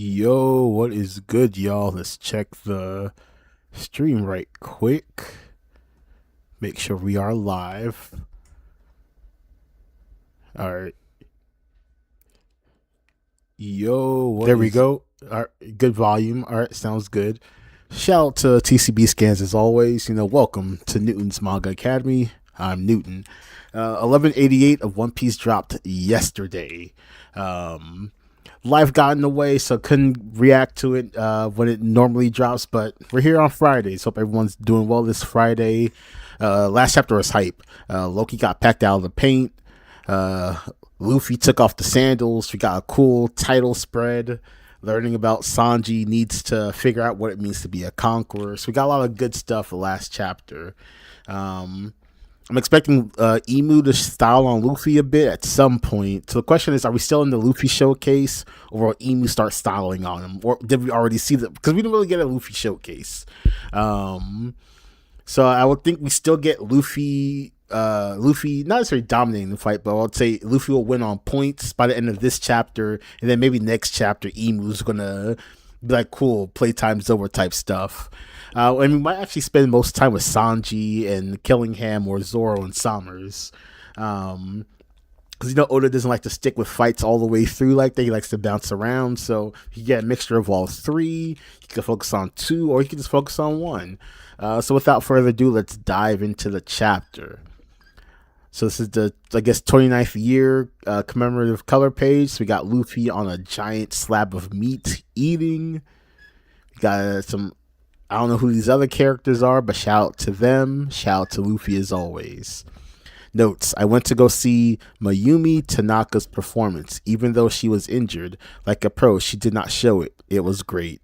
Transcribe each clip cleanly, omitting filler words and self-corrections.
Yo, what is good, y'all? Let's check the stream right quick. Make sure we are live. All right. Yo, there we go. All right, good volume. All right, sounds good. Shout out to TCB Scans as always. Welcome to Newton's Manga Academy. I'm Newton. 1188 of One Piece dropped yesterday. Life got in the way, so couldn't react to it when it normally drops. But we're here on Fridays. Hope everyone's doing well this Friday. Last chapter was hype. Loki got packed out of the paint. Luffy took off the sandals. We got a cool title spread. Learning about Sanji needs to figure out what it means to be a conqueror. So we got a lot of good stuff the last chapter. I'm expecting Imu to style on Luffy a bit at some point. So the question is, are we still in the Luffy showcase, or will Imu start styling on him? Or did we already see that? Because we didn't really get a Luffy showcase. So I would think we still get Luffy not necessarily dominating the fight, but I would say Luffy will win on points by the end of this chapter, and then maybe next chapter Imu's gonna be like, cool, playtime's over type stuff. And we might actually spend most time with Sanji and Killingham or Zoro and Summers. Because Oda doesn't like to stick with fights all the way through like that. He likes to bounce around. So you get a mixture of all three. You can focus on two, or you can just focus on one. So without further ado, let's dive into the chapter. So this is the, 29th year commemorative color page. So we got Luffy on a giant slab of meat eating. We got some, I don't know who these other characters are, but shout out to them. Shout out to Luffy as always. Notes: I went to go see Mayumi Tanaka's performance. Even though she was injured, like a pro, she did not show it. It was great.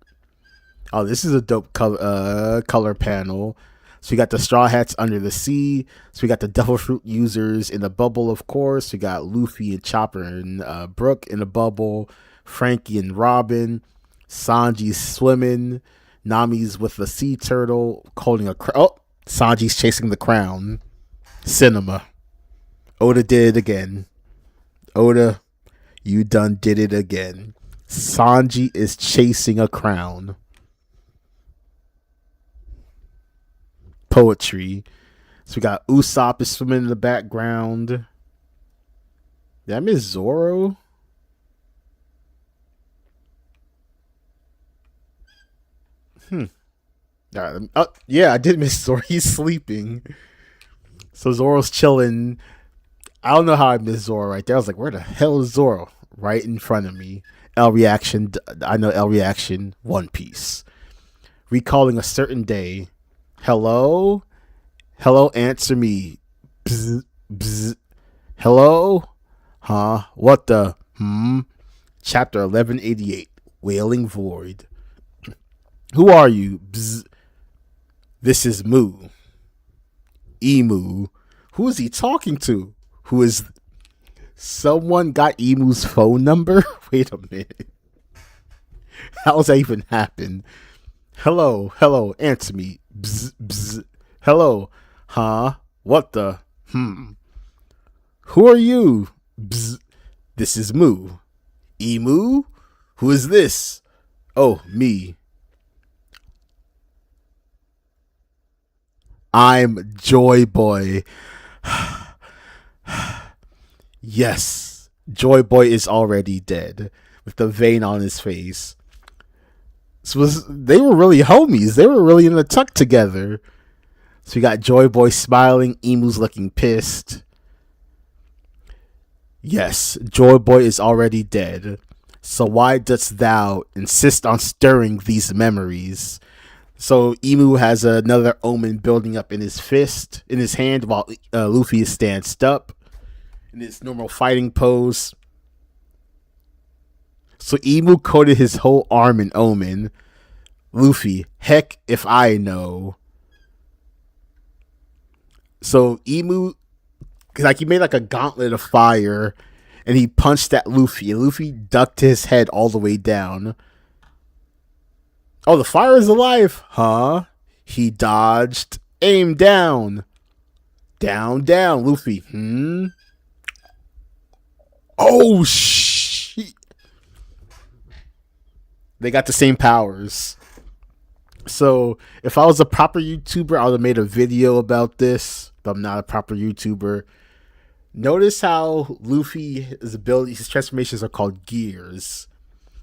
Oh, this is a dope color panel. So we got the Straw Hats under the sea. So we got the Devil Fruit users in the bubble, of course. We got Luffy and Chopper and Brook in the bubble. Frankie and Robin. Sanji's swimming. Nami's with the sea turtle holding a crown. Oh, Sanji's chasing the crown. Cinema. Oda did it again. Oda, you done did it again. Sanji is chasing a crown. Poetry. So we got Usopp is swimming in the background. Did I miss Zoro? Yeah, I did miss Zoro. He's sleeping. So Zoro's chilling. I don't know how I missed Zoro right there. I was like, where the hell is Zoro? Right in front of me. L reaction. I know L reaction. One Piece. Recalling a certain day. Hello? Hello, answer me. Bzz, bzz. Hello? Huh? What the? Chapter 1188. Wailing Void. Who are you? Bzz. This is Mu. Emu. Who is he talking to? Who is... Someone got Emu's phone number? Wait a minute. How does that even happen? Hello, answer me. Bzz, bzz. Hello. Huh? What the? Who are you? Bzz. This is Mu. Emu? Who is this? Oh, me. I'm Joy Boy. Yes, Joy Boy is already dead with the vein on his face. They were really homies. They were really in the tuck together. So we got Joy Boy smiling. Emu's looking pissed. Yes, Joy Boy is already dead. So why dost thou insist on stirring these memories? So Emu has another omen building up in his hand, while Luffy is stands up in his normal fighting pose. So Emu coated his whole arm in omen. Luffy, heck if I know. So Emu, he made like a gauntlet of fire, and he punched at Luffy, and Luffy ducked his head all the way down. Oh, the fire is alive. Huh? He dodged. Aim down. Down. Luffy. Oh, shit. They got the same powers. So if I was a proper YouTuber, I would have made a video about this. But I'm not a proper YouTuber. Notice how Luffy's abilities, his transformations are called gears.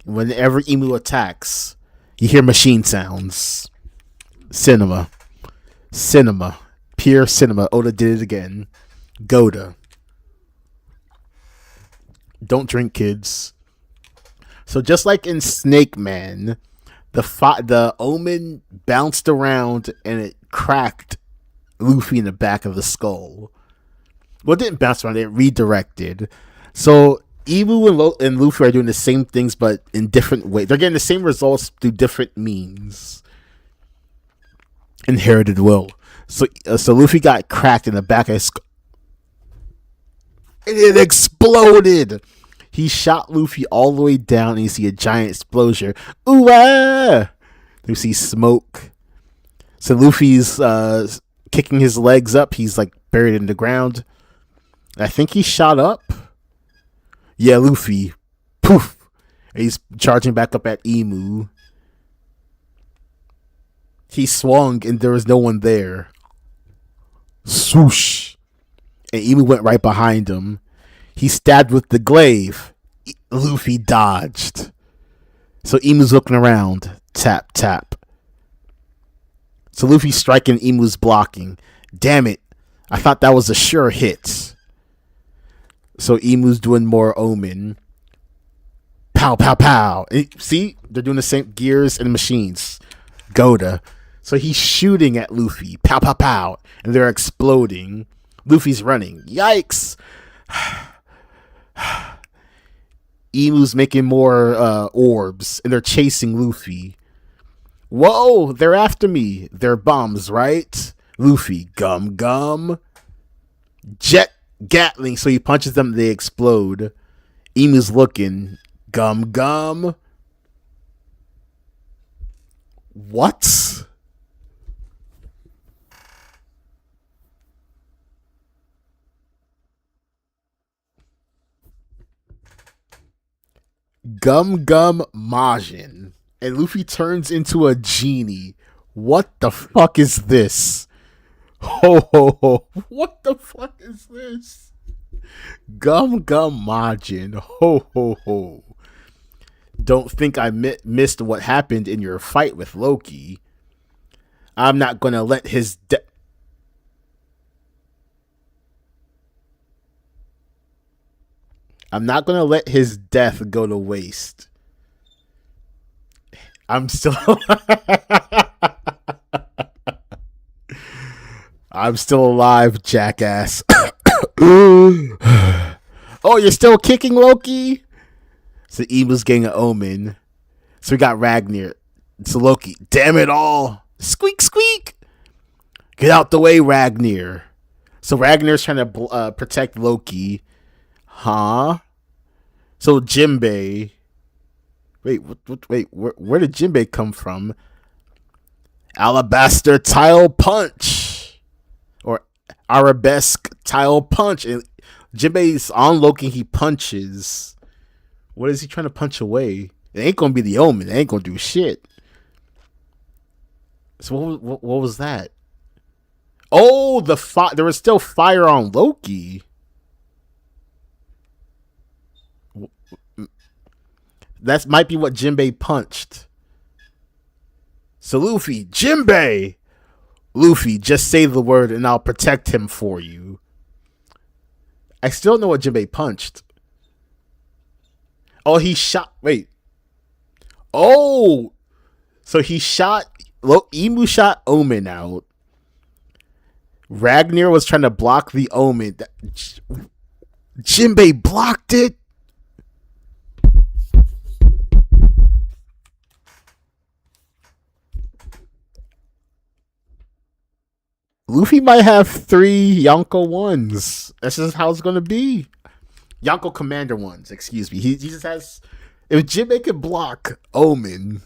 Whenever Imu attacks, you hear machine sounds. Cinema. Pure cinema. Oda did it again. Goda. Don't drink, kids. So just like in Snake Man, the omen bounced around and it cracked Luffy in the back of the skull. Well, it didn't bounce around, it redirected. So Imu and Luffy are doing the same things, but in different ways. They're getting the same results through different means. Inherited will. So Luffy got cracked in the back of his skull. And it exploded. He shot Luffy all the way down, and you see a giant explosion. Ooh, ah! You see smoke. So Luffy's kicking his legs up. He's like buried in the ground. I think he shot up. Yeah, Luffy. Poof. And he's charging back up at Imu. He swung, and there was no one there. Swoosh. And Imu went right behind him. He stabbed with the glaive. Luffy dodged. So Imu's looking around. Tap, tap. So Luffy's striking, Imu's blocking. Damn it. I thought that was a sure hit. So Imu's doing more omen. Pow, pow, pow. See? They're doing the same gears and machines. Goda. So he's shooting at Luffy. Pow, pow, pow. And they're exploding. Luffy's running. Yikes. Imu's making more orbs, and they're chasing Luffy. Whoa, they're after me. They're bombs, right? Luffy, gum, gum. Jet Gatling, so he punches them, they explode. Imu's looking. Gum, gum. What? Gum Gum Majin. And Luffy turns into a genie. What the fuck is this? Ho ho ho. What the fuck is this? Gum Gum Majin. Ho ho ho. Don't think I missed what happened in your fight with Loki. I'm not gonna let his I'm not going to let his death go to waste. I'm still I'm still alive, jackass. Oh, you're still kicking, Loki? So Imu's getting an omen. So we got Ragnar. So Loki, damn it all. Squeak, squeak. Get out the way, Ragnar. So Ragnar's trying to protect Loki. Huh? So Jinbei. Wait, where did Jinbei come from? Alabaster Tile Punch. Or Arabesque Tile Punch. And Jinbei's on Loki, he punches. What is he trying to punch away? It ain't gonna be the omen. It ain't gonna do shit. So what was that? Oh, there was still fire on Loki. That might be what Jinbei punched. So Luffy, Jinbei! Luffy, just say the word and I'll protect him for you. I still don't know what Jinbei punched. Oh, he shot... Wait. Oh! So he shot... Imu shot Omen out. Ragnar was trying to block the Omen. Jinbei blocked it? Luffy might have 3 Yonko 1s. That's just how it's going to be. Yonko Commander 1s, excuse me. He just has... If Jinbei could block Omen,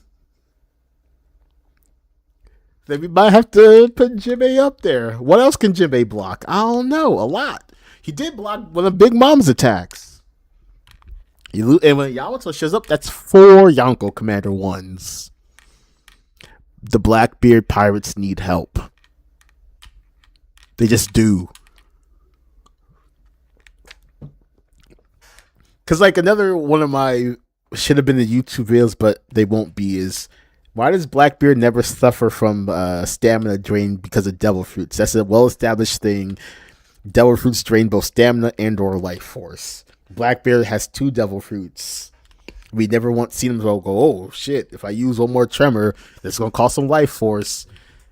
then we might have to put Jinbei up there. What else can Jinbei block? I don't know. A lot. He did block one of Big Mom's attacks. And when Yamato shows up, that's 4 Yonko Commander 1s. The Blackbeard pirates need help. They just do. Because, like, another one of my should have been the YouTube videos, but they won't be, is why does Blackbeard never suffer from stamina drain because of devil fruits? That's a well-established thing. Devil fruits drain both stamina and or life force. Blackbeard has 2 devil fruits. We never want seen him go, oh shit, if I use one more tremor, that's going to cost some life force.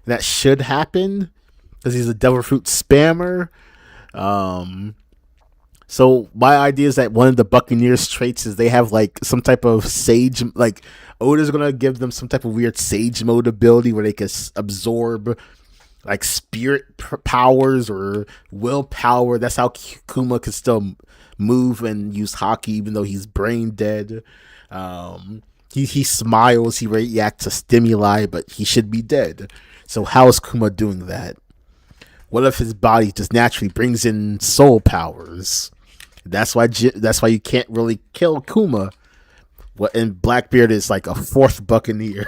And that should happen because he's a devil fruit spammer. So my idea is that one of the Buccaneers traits is they have like some type of sage, like Oda's going to give them some type of weird sage mode ability where they can absorb like spirit powers or willpower. That's how Kuma can still move and use haki even though he's brain dead. He smiles, he reacts to stimuli, but he should be dead. So how is Kuma doing that? What if his body just naturally brings in soul powers? That's why you can't really kill Kuma. And Blackbeard is like a 4th Buccaneer,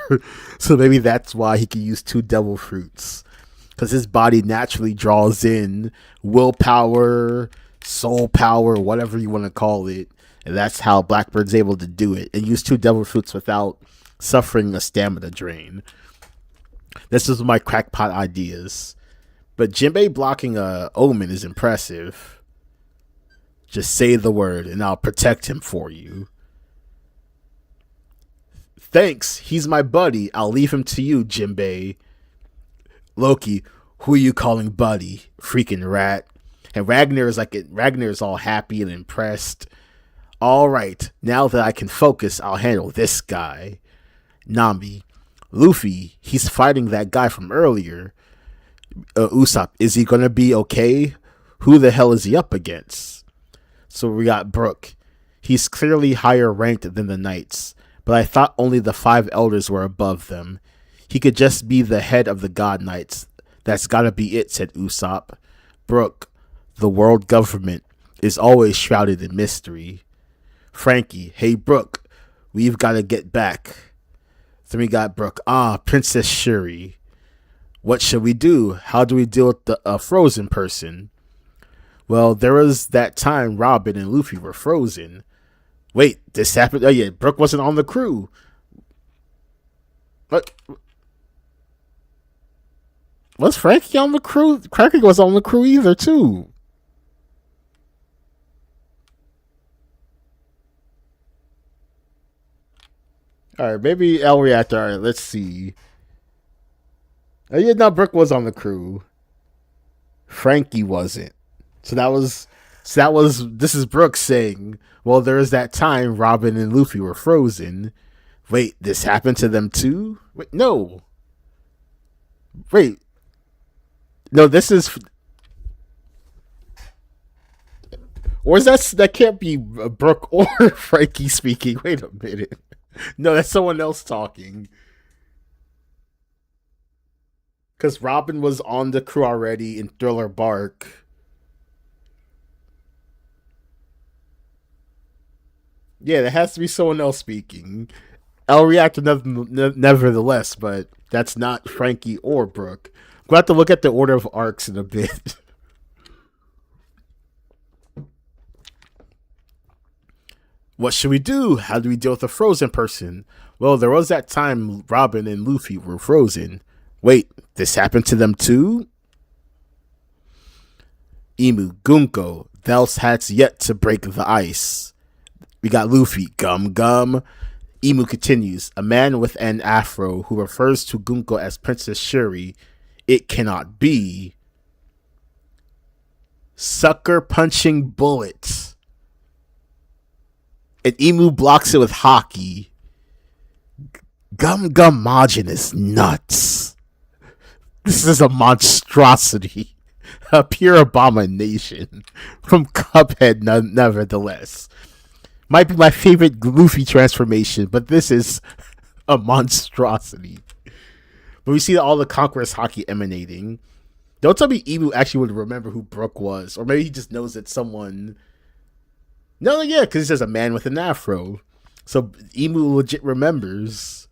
so maybe that's why he can use 2 devil fruits, because his body naturally draws in willpower, soul power, whatever you want to call it, and that's how Blackbeard's able to do it and use 2 devil fruits without suffering a stamina drain. This is my crackpot ideas. But Jinbei blocking a Omen is impressive. Just say the word and I'll protect him for you. Thanks, he's my buddy. I'll leave him to you, Jinbei. Loki, who are you calling buddy? Freaking rat. And Ragnar is all happy and impressed. All right, now that I can focus, I'll handle this guy. Nami, Luffy, he's fighting that guy from earlier. Usopp, is he gonna be okay? Who the hell is he up against? So we got Brook. He's clearly higher ranked than the Knights, but I thought only the 5 elders were above them. He could just be the head of the God Knights. That's gotta be it, said Usopp. Brook, the world government is always shrouded in mystery. Frankie, hey Brook, we've gotta get back. Then we got Brook. Princess Shuri. What should we do? How do we deal with the frozen person? Well, there was that time Robin and Luffy were frozen. Wait, this happened? Oh yeah, Brook wasn't on the crew. What? Was Frankie on the crew? Frankie was on the crew either, too. Alright, maybe L Reactor. Alright, let's see. Oh yeah, no, Brook was on the crew. Frankie wasn't. So that was this is Brooks saying, well, there was that time Robin and Luffy were frozen. Wait, this happened to them too? Wait, no. Wait. No, this is, or is that can't be Brooke or Frankie speaking. Wait a minute. No, that's someone else talking. Because Robin was on the crew already in Thriller Bark. Yeah, there has to be someone else speaking. I'll react nevertheless, but that's not Frankie or Brooke. We'll have to look at the order of arcs in a bit. What should we do? How do we deal with a frozen person? Well, there was that time Robin and Luffy were frozen. Wait, this happened to them too? Imu, Gunko, thou hadst yet to break the ice. We got Luffy, gum gum. Imu continues, a man with an afro who refers to Gunko as Princess Shuri. It cannot be. Sucker punching bullets. And Imu blocks it with hockey. Gum Gummogenous nuts. This is a monstrosity. A pure abomination. From Cuphead, nevertheless. Might be my favorite Luffy transformation, but this is a monstrosity. But we see all the Conqueror's hockey emanating. Don't tell me Imu actually would remember who Brooke was. Or maybe he just knows that someone No, yeah, because he says a man with an afro. So Emu legit remembers.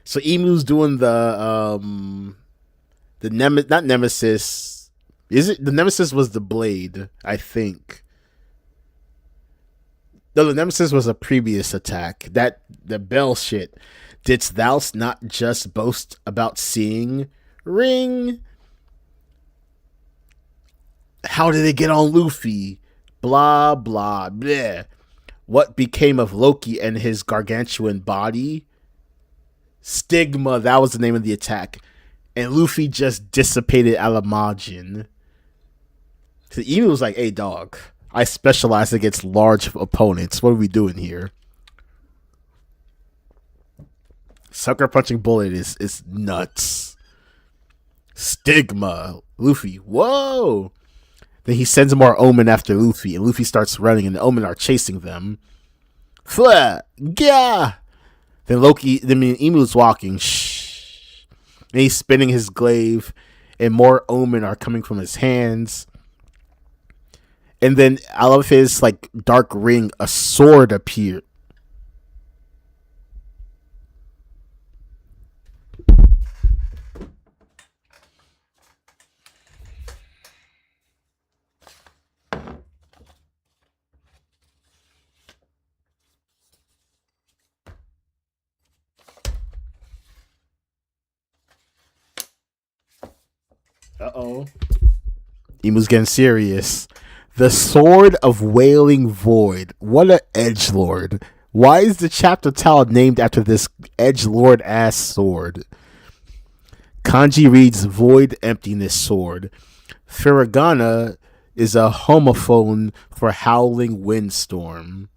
So Emu's doing not Nemesis. Is it the Nemesis was the blade? I think. No, the Nemesis was a previous attack. That the bell shit. Didst thou not just boast about seeing Ring? How did it get on Luffy? Blah blah blah. What became of Loki and his gargantuan body? Stigma, that was the name of the attack. And Luffy just dissipated out of margin. So Emu was like, hey dog, I specialize against large opponents. What are we doing here? Sucker punching bullet is nuts. Stigma. Luffy, whoa. Then he sends more Omen after Luffy, and Luffy starts running, and the Omen are chasing them. Flah! Gah! Then Emu's walking. Shh. And he's spinning his glaive, and more Omen are coming from his hands. And then out of his like dark ring, a sword appeared. Uh-oh. Emu's getting serious. The Sword of Wailing Void. What a edgelord. Why is the chapter title named after this edgelord ass sword? Kanji reads Void Emptiness Sword. Furigana is a homophone for Howling Windstorm.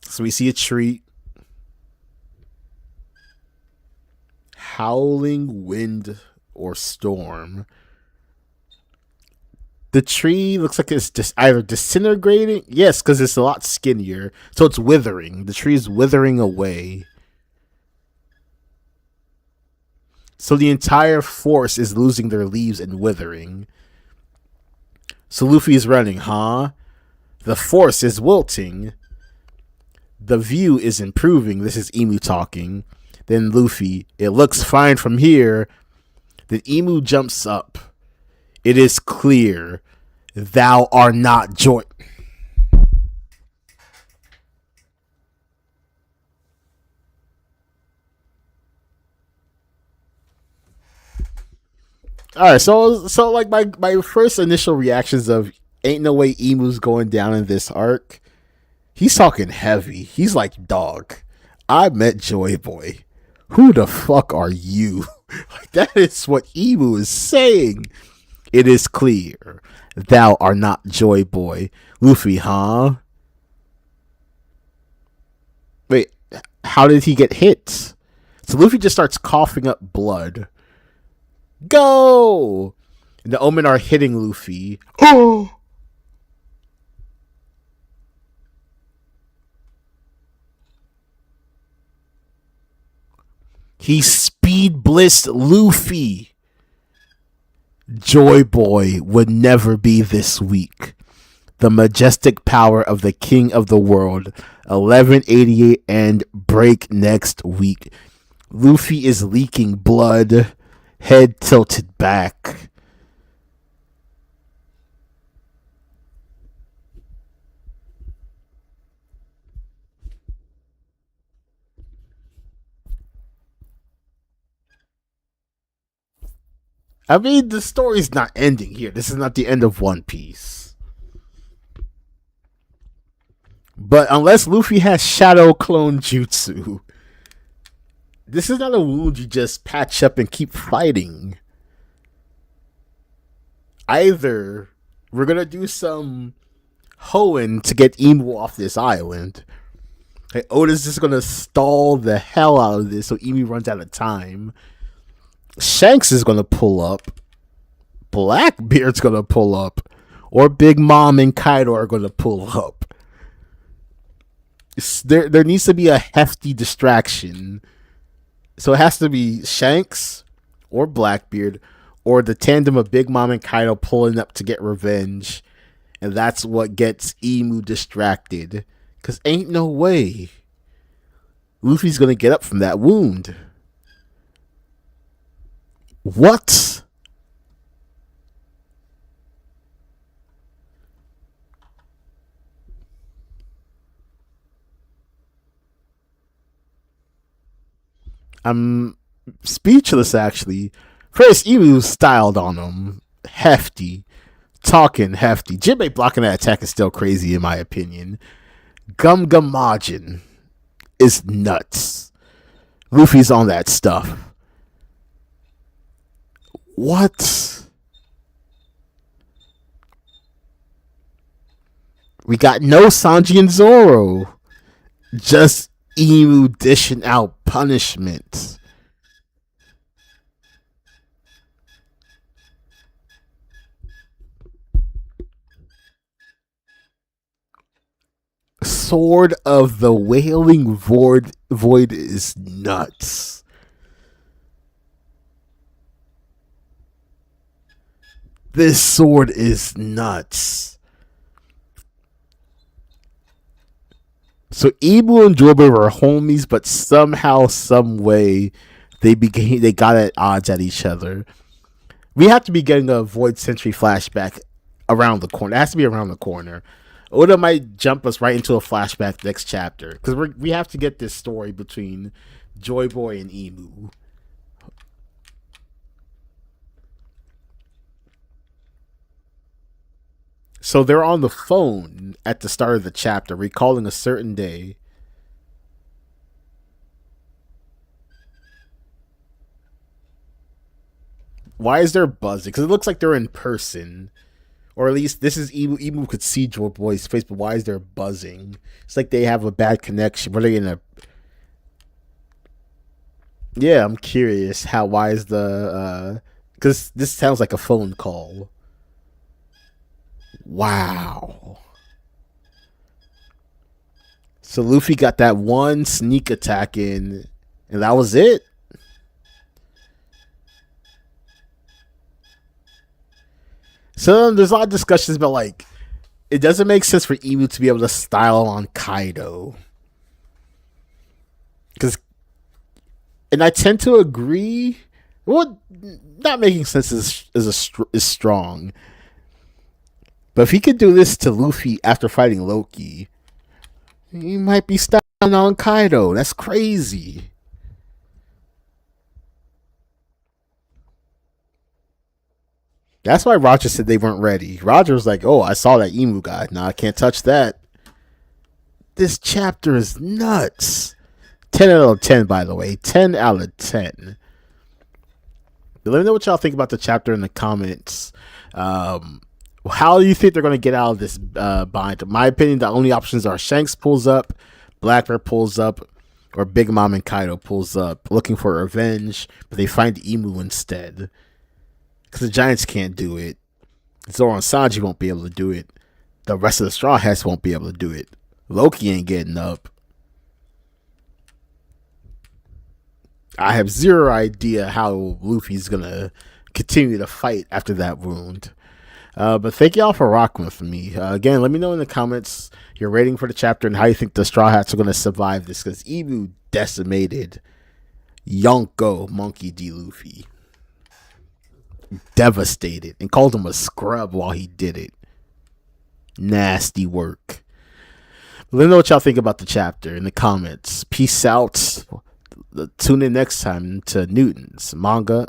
So we see a tree. Howling Wind or Storm. The tree looks like it's just either disintegrating. Yes, because it's a lot skinnier. So it's withering. The tree is withering away. So the entire forest is losing their leaves and withering. So Luffy is running, huh? The forest is wilting. The view is improving. This is Emu talking. Then Luffy, it looks fine from here. Then Emu jumps up. It is clear thou art not joy. Alright, so like my first initial reactions of ain't no way Emu's going down in this arc. He's talking heavy. He's like, dog, I met Joy Boy. Who the fuck are you? Like, that is what Emu is saying. It is clear thou art not Joy Boy. Luffy, huh? Wait, how did he get hit? So Luffy just starts coughing up blood. Go! And the Omen are hitting Luffy. Oh! He speed blissed Luffy. Joy Boy would never be this weak. The majestic power of the king of the world. 1188 and break next week. Luffy is leaking blood. Head tilted back. I mean, the story's not ending here. This is not the end of One Piece. But unless Luffy has Shadow Clone Jutsu, this is not a wound you just patch up and keep fighting. Either we're gonna do some hoeing to get Emu off this island. Hey, Oda's just gonna stall the hell out of this so Emu runs out of time. Shanks is gonna pull up. Blackbeard's gonna pull up. Or Big Mom and Kaido are gonna pull up. There needs to be a hefty distraction. So it has to be Shanks or Blackbeard or the tandem of Big Mom and Kaido pulling up to get revenge. And that's what gets Imu distracted. Because ain't no way Luffy's going to get up from that wound. What? I'm speechless, actually. First, Imu styled on him. Hefty. Talking hefty. Jinbei blocking that attack is still crazy, in my opinion. Gum Gum Majin is nuts. Luffy's on that stuff. What? We got no Sanji and Zoro. Just Imu dishing out punishment. Sword of the Wailing Void is nuts. This sword is nuts. So Imu and Jobe were homies, but somehow, some way, they got at odds at each other. We have to be getting a Void Century flashback around the corner. It has to be around the corner. Oda might jump us right into a flashback next chapter because we have to get this story between Joy Boy and Imu. So they're on the phone at the start of the chapter, recalling a certain day. Why is there buzzing? Because it looks like they're in person. Or at least this is Imu. Imu could see Joy Boy's face, but why is there buzzing? It's like they have a bad connection. Were they in a... Yeah, I'm curious. Why is the... Because this sounds like a phone call. Wow. So Luffy got that one sneak attack in, and that was it. So there's a lot of discussions about, like, it doesn't make sense for Imu to be able to style on Kaido. And I tend to agree. Well, not making sense is strong. But if he could do this to Luffy after fighting Loki, he might be styling on Kaido. That's crazy. That's why Roger said they weren't ready. Roger was like, oh, I saw that Imu guy. No, I can't touch that. This chapter is nuts. 10 out of 10, by the way. 10 out of 10. Let me know what y'all think about the chapter in the comments. How do you think they're going to get out of this bind? In my opinion, the only options are Shanks pulls up, Blackbeard pulls up, or Big Mom and Kaido pulls up, looking for revenge, but they find Imu instead. Because the Giants can't do it. Zoro and Sanji won't be able to do it. The rest of the Straw Hats won't be able to do it. Loki ain't getting up. I have zero idea how Luffy's going to continue to fight after that wound. But thank y'all for rocking with me. Again, let me know in the comments your rating for the chapter and how you think the Straw Hats are going to survive this. Because Imu decimated Yonko Monkey D. Luffy. Devastated. And called him a scrub while he did it. Nasty work. Let me know what y'all think about the chapter in the comments. Peace out. Tune in next time to Newton's Manga